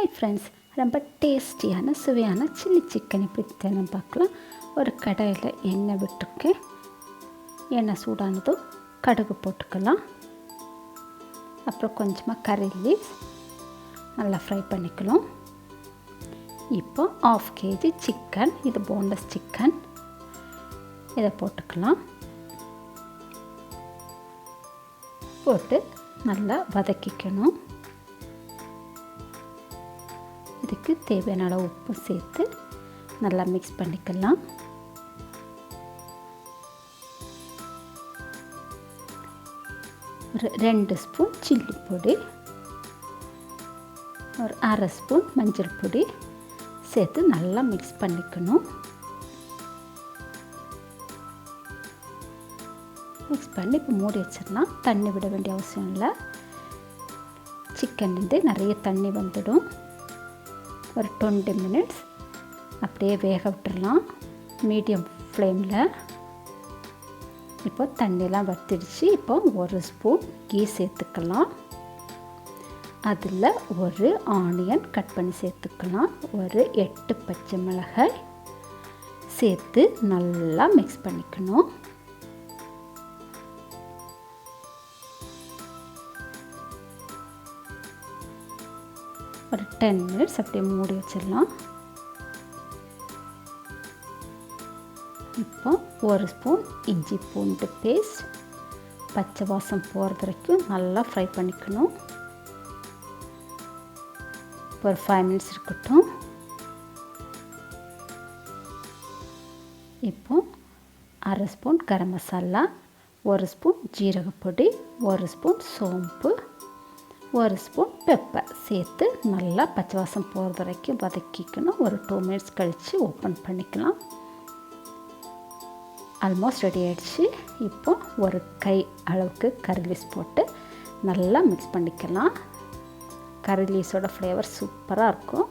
Hi friends, ரொம்ப டேஸ்டியான சுவையான சில்லி சிக்கன் எப்படி செய்யணும் பார்க்கலாம். ஒரு கடாயில் எண்ணெய் விட்டுருக்கேன். எண்ணெய் சூடானதும் கடுகு போட்டுக்கலாம். அப்புறம் கொஞ்சமாக கறி லீவ்ஸ் நல்லா ஃப்ரை பண்ணிக்கலாம். இப்போ 1/2 kg சிக்கன், இது போன்லெஸ் சிக்கன், இதை போட்டுக்கலாம். போட்டு நல்லா வதக்கிக்கணும். இதுக்கு தேவையான அளவு உப்பு சேர்த்து நல்லா மிக்ஸ் பண்ணிக்கலாம். ஒரு 2 ஸ்பூன் சில்லி பொடி, ஒரு 1/2 ஸ்பூன் மஞ்சள் பொடி சேர்த்து நல்லா மிக்ஸ் பண்ணிக்கணும். மிக்ஸ் பண்ணி இப்போ மூடி வச்சிடலாம். தண்ணி விட வேண்டிய அவசியம் இல்லை. சிக்கன்லேருந்து நிறைய தண்ணி வந்துடும். ஒரு 20 மினிட்ஸ் அப்படியே வேக விட்டுடலாம் மீடியம் ஃப்ளேமில். இப்போ தண்ணியெலாம் வற்றிடுச்சு. இப்போ 1 ஸ்பூன் கீ சேர்த்துக்கலாம். அதில் ஒரு ஆனியன் கட் பண்ணி சேர்த்துக்கலாம். ஒரு 8 பச்சை மிளகாய் சேர்த்து நல்லா மிக்ஸ் பண்ணிக்கணும். ஒரு 10 மினிட்ஸ் அப்படியே மூடி வச்சிடலாம். இப்போ 1 ஸ்பூன் இஞ்சி பூண்டு பேஸ்ட் பச்சை வாசம் போகிறது வரைக்கும் நல்லா ஃப்ரை பண்ணிக்கணும். ஒரு 5 மினிட்ஸ் இருக்கட்டும். இப்போ 1/2 spoon garam masala, 1 spoon ஜீரகப்பொடி, 1 spoon சோம்பு, 1 ஸ்பூன் பெப்பர் சேர்த்து நல்லா பச்சை வாசம் போகிறது வரைக்கும் வதக்கிக்கணும். ஒரு 2 மினிட்ஸ் கழித்து ஓப்பன் பண்ணிக்கலாம். ஆல்மோஸ்ட் ரெடி ஆகிடுச்சு. இப்போ ஒரு கை அளவுக்கு கறி லீவ்ஸ் போட்டு நல்லா மிக்ஸ் பண்ணிக்கலாம். கறி லீவ்ஸோட ஃப்ளேவர் சூப்பராக இருக்கும்.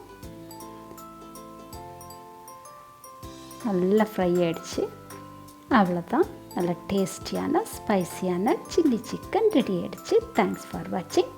நல்லா ஃப்ரை ஆகிடுச்சு. அவ்வளோதான், நல்ல டேஸ்டியான ஸ்பைசியான சில்லி சிக்கன் ரெடி ஆகிடுச்சு. தேங்க்ஸ் ஃபார் வாட்சிங்.